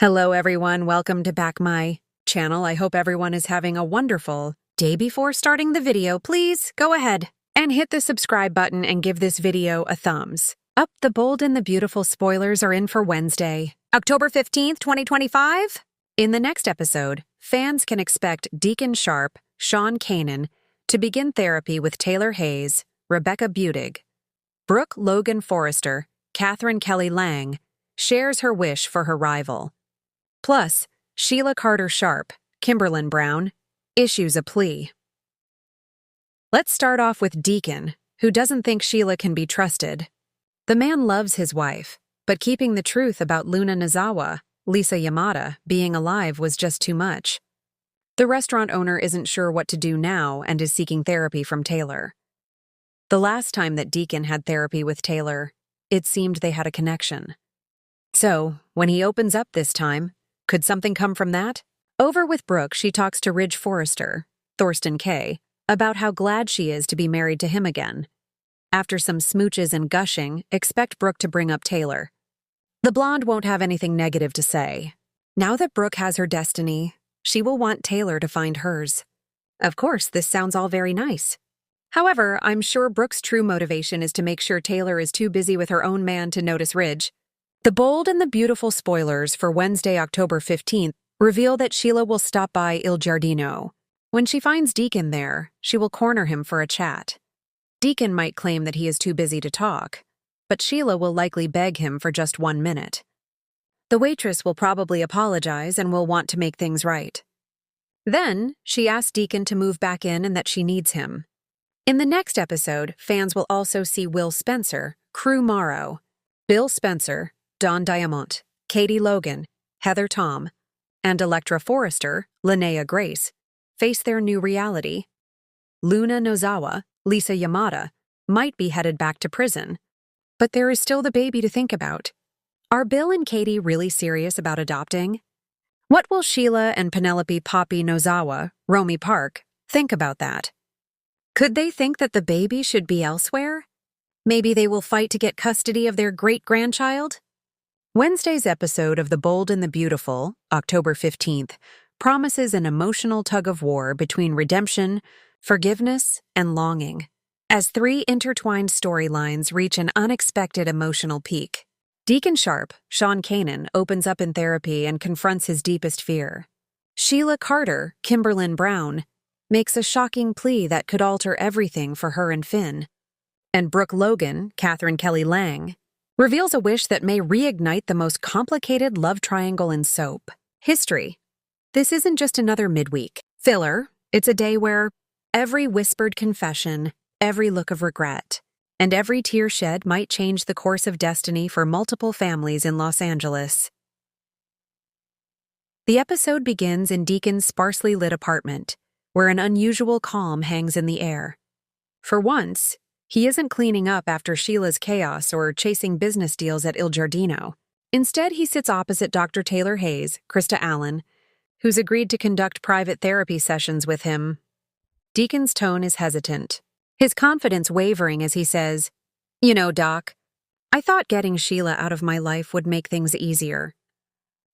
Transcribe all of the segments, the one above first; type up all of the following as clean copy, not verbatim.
Hello everyone, welcome to back my channel. I hope everyone is having a wonderful day. Before starting the video, please go ahead and hit the subscribe button and give this video a thumbs up. The bold and the beautiful spoilers are in for Wednesday, October 15th, 2025. In the next episode, fans can expect Deacon Sharp, Sean Kanan, to begin therapy with Taylor Hayes, Rebecca Budig. Brooke Logan Forrester, Catherine Kelly Lang, shares her wish for her rival. Plus, Sheila Carter Sharp, Kimberlyn Brown, issues a plea. Let's start off with Deacon, who doesn't think Sheila can be trusted. The man loves his wife, but keeping the truth about Luna Nozawa, Lisa Yamada, being alive was just too much. The restaurant owner isn't sure what to do now and is seeking therapy from Taylor. The last time that Deacon had therapy with Taylor, it seemed they had a connection. So, when he opens up this time, could something come from that? Over with Brooke, she talks to Ridge Forrester, Thorsten K., about how glad she is to be married to him again. After some smooches and gushing, expect Brooke to bring up Taylor. The blonde won't have anything negative to say. Now that Brooke has her destiny, she will want Taylor to find hers. Of course, this sounds all very nice. However, I'm sure Brooke's true motivation is to make sure Taylor is too busy with her own man to notice Ridge. The bold and the beautiful spoilers for Wednesday, October 15th, reveal that Sheila will stop by Il Giardino. When she finds Deacon there, she will corner him for a chat. Deacon might claim that he is too busy to talk, but Sheila will likely beg him for just 1 minute. The waitress will probably apologize and will want to make things right. Then, she asks Deacon to move back in and that she needs him. In the next episode, fans will also see Will Spencer, Crew Morrow, Bill Spencer, Don Diamont, Katie Logan, Heather Tom, and Electra Forrester, Linnea Grace, face their new reality. Luna Nozawa, Lisa Yamada, might be headed back to prison, but there is still the baby to think about. Are Bill and Katie really serious about adopting? What will Sheila and Penelope Poppy Nozawa, Romy Park, think about that? Could they think that the baby should be elsewhere? Maybe they will fight to get custody of their great-grandchild? Wednesday's episode of The Bold and the Beautiful, October 15th, promises an emotional tug-of-war between redemption, forgiveness, and longing, as 3 intertwined storylines reach an unexpected emotional peak. Deacon Sharp, Sean Kanan, opens up in therapy and confronts his deepest fear. Sheila Carter, Kimberlyn Brown, makes a shocking plea that could alter everything for her and Finn. And Brooke Logan, Catherine Kelly Lang, reveals a wish that may reignite the most complicated love triangle in soap history. This isn't just another midweek filler, it's a day where every whispered confession, every look of regret, and every tear shed might change the course of destiny for multiple families in Los Angeles. The episode begins in Deacon's sparsely lit apartment, where an unusual calm hangs in the air. For once, he isn't cleaning up after Sheila's chaos or chasing business deals at Il Giardino. Instead, he sits opposite Dr. Taylor Hayes, Krista Allen, who's agreed to conduct private therapy sessions with him. Deacon's tone is hesitant, his confidence wavering as he says, "You know, Doc, I thought getting Sheila out of my life would make things easier.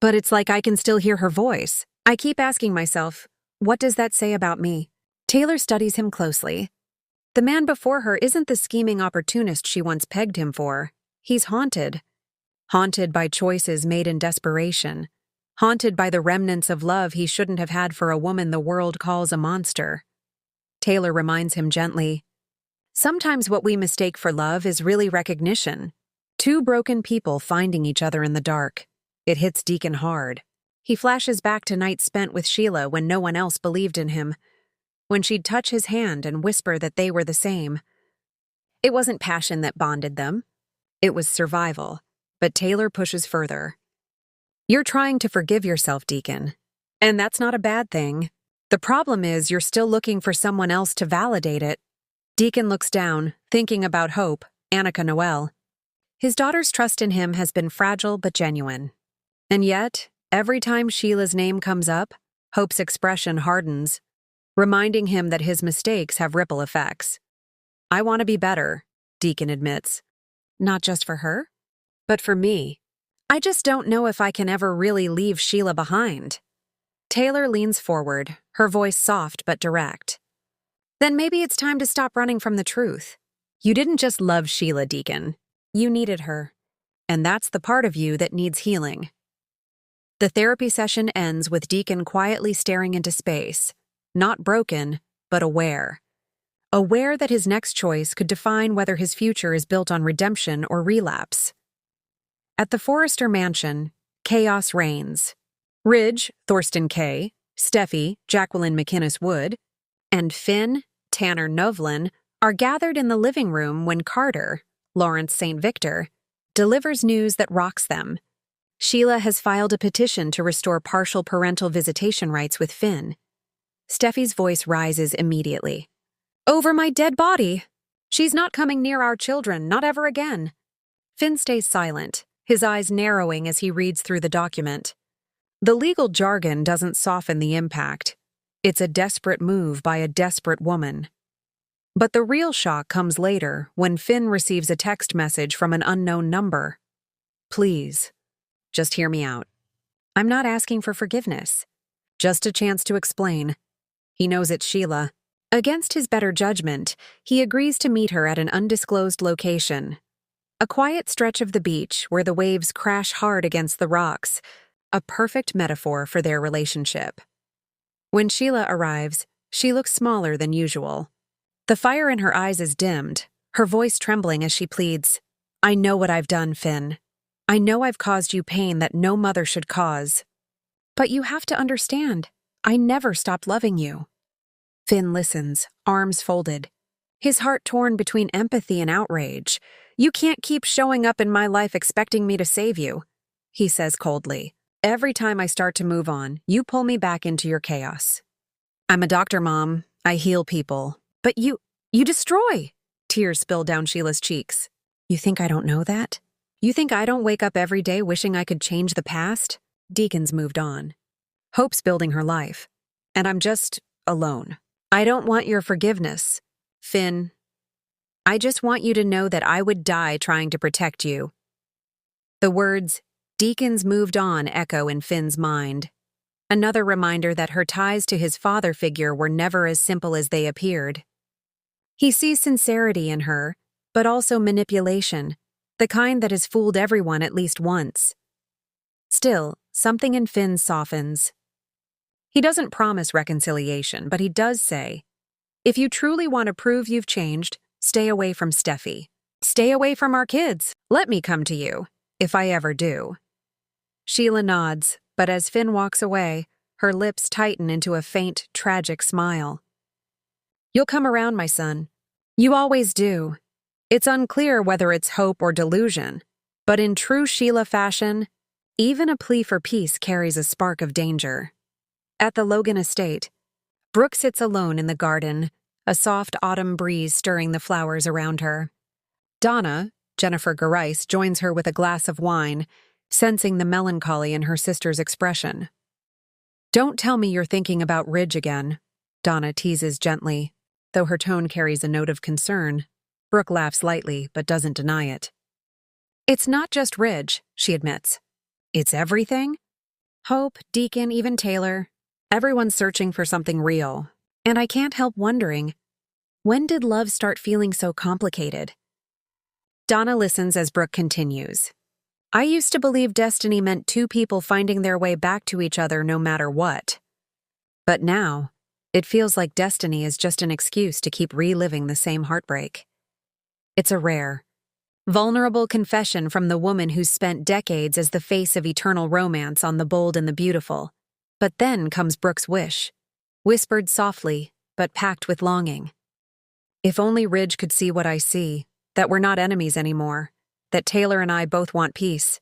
But it's like I can still hear her voice. I keep asking myself, what does that say about me?" Taylor studies him closely. The man before her isn't the scheming opportunist she once pegged him for. He's haunted. Haunted by choices made in desperation. Haunted by the remnants of love he shouldn't have had for a woman the world calls a monster. Taylor reminds him gently, "Sometimes what we mistake for love is really recognition. 2 broken people finding each other in the dark." It hits Deacon hard. He flashes back to nights spent with Sheila when no one else believed in him, when she'd touch his hand and whisper that they were the same. It wasn't passion that bonded them. It was survival. But Taylor pushes further. "You're trying to forgive yourself, Deacon. And that's not a bad thing. The problem is you're still looking for someone else to validate it." Deacon looks down, thinking about Hope, Annika Noel. His daughter's trust in him has been fragile but genuine. And yet, every time Sheila's name comes up, Hope's expression hardens, reminding him that his mistakes have ripple effects. "I want to be better," Deacon admits. "Not just for her, but for me. I just don't know if I can ever really leave Sheila behind. Taylor leans forward, her voice soft but direct. Then maybe it's time to stop running from the truth. You didn't just love Sheila, Deacon. You needed her. And that's the part of you that needs healing. The therapy session ends with Deacon quietly staring into space, not broken, but aware. Aware that his next choice could define whether his future is built on redemption or relapse. At the Forrester mansion, chaos reigns. Ridge, Thorsten K., Steffi, Jacqueline McInnes Wood, and Finn, Tanner Novlin are gathered in the living room when Carter, Lawrence St. Victor, delivers news that rocks them. Sheila has filed a petition to restore partial parental visitation rights with Finn. Steffi's voice rises immediately. Over my dead body! She's not coming near our children, not ever again. Finn stays silent, his eyes narrowing as he reads through the document. The legal jargon doesn't soften the impact. It's a desperate move by a desperate woman. But the real shock comes later when Finn receives a text message from an unknown number. Please, just hear me out. I'm not asking for forgiveness. Just a chance to explain. He knows it's Sheila. Against his better judgment, he agrees to meet her at an undisclosed location. A quiet stretch of the beach where the waves crash hard against the rocks, a perfect metaphor for their relationship. When Sheila arrives, she looks smaller than usual. The fire in her eyes is dimmed, her voice trembling as she pleads, I know what I've done, Finn. I know I've caused you pain that no mother should cause. But you have to understand, I never stopped loving you. Finn listens, arms folded, his heart torn between empathy and outrage. You can't keep showing up in my life expecting me to save you, he says coldly. Every time I start to move on, you pull me back into your chaos. I'm a doctor, Mom. I heal people. But you destroy. Tears spill down Sheila's cheeks. You think I don't know that? You think I don't wake up every day wishing I could change the past? Deacon's moved on. Hope's building her life. And I'm just alone. I don't want your forgiveness, Finn. I just want you to know that I would die trying to protect you. The words, Deacon's moved on, echo in Finn's mind. Another reminder that her ties to his father figure were never as simple as they appeared. He sees sincerity in her, but also manipulation, the kind that has fooled everyone at least once. Still, something in Finn softens. He doesn't promise reconciliation, but he does say, if you truly want to prove you've changed, stay away from Steffi. Stay away from our kids. Let me come to you, if I ever do. Sheila nods, but as Finn walks away, her lips tighten into a faint, tragic smile. You'll come around, my son. You always do. It's unclear whether it's hope or delusion, but in true Sheila fashion, even a plea for peace carries a spark of danger. At the Logan estate, Brooke sits alone in the garden, a soft autumn breeze stirring the flowers around her. Donna, Jennifer Garice, joins her with a glass of wine, sensing the melancholy in her sister's expression. Don't tell me you're thinking about Ridge again, Donna teases gently, though her tone carries a note of concern. Brooke laughs lightly, but doesn't deny it. It's not just Ridge, she admits. It's everything. Hope, Deacon, even Taylor. Everyone's searching for something real. And I can't help wondering, when did love start feeling so complicated? Donna listens as Brooke continues. I used to believe destiny meant two people finding their way back to each other no matter what. But now, it feels like destiny is just an excuse to keep reliving the same heartbreak. It's a rare, vulnerable confession from the woman who's spent decades as the face of eternal romance on The Bold and the Beautiful. But then comes Brooke's wish, whispered softly, but packed with longing. If only Ridge could see what I see, that we're not enemies anymore, that Taylor and I both want peace.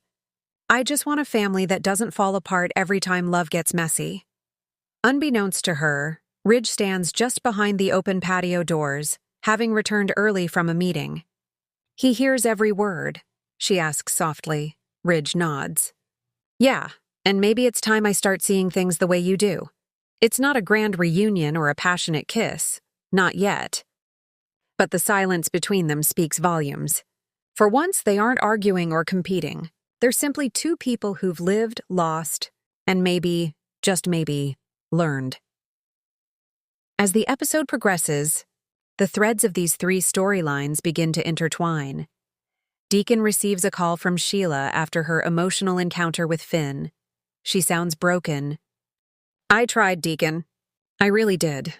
I just want a family that doesn't fall apart every time love gets messy. Unbeknownst to her, Ridge stands just behind the open patio doors, having returned early from a meeting. He hears every word, she asks softly. Ridge nods. Yeah, and maybe it's time I start seeing things the way you do. It's not a grand reunion or a passionate kiss, not yet. But the silence between them speaks volumes. For once, they aren't arguing or competing. They're simply two people who've lived, lost, and maybe, just maybe, learned. As the episode progresses, the threads of these three storylines begin to intertwine. Deacon receives a call from Sheila after her emotional encounter with Finn. She sounds broken. "I tried, Deacon. I really did.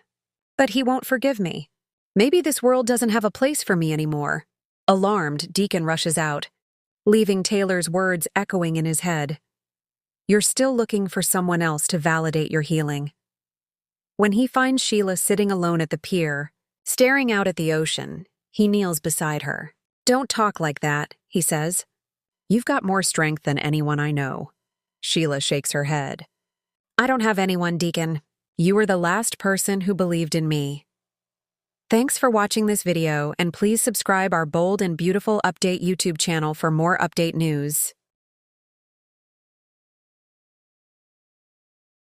But he won't forgive me. Maybe this world doesn't have a place for me anymore." Alarmed, Deacon rushes out, leaving Taylor's words echoing in his head. "You're still looking for someone else to validate your healing." When he finds Sheila sitting alone at the pier, staring out at the ocean, he kneels beside her. "Don't talk like that," he says. "You've got more strength than anyone I know." Sheila shakes her head. "I don't have anyone, Deacon. You were the last person who believed in me." Thanks for watching this video, and please subscribe our Bold and Beautiful Update YouTube channel for more update news.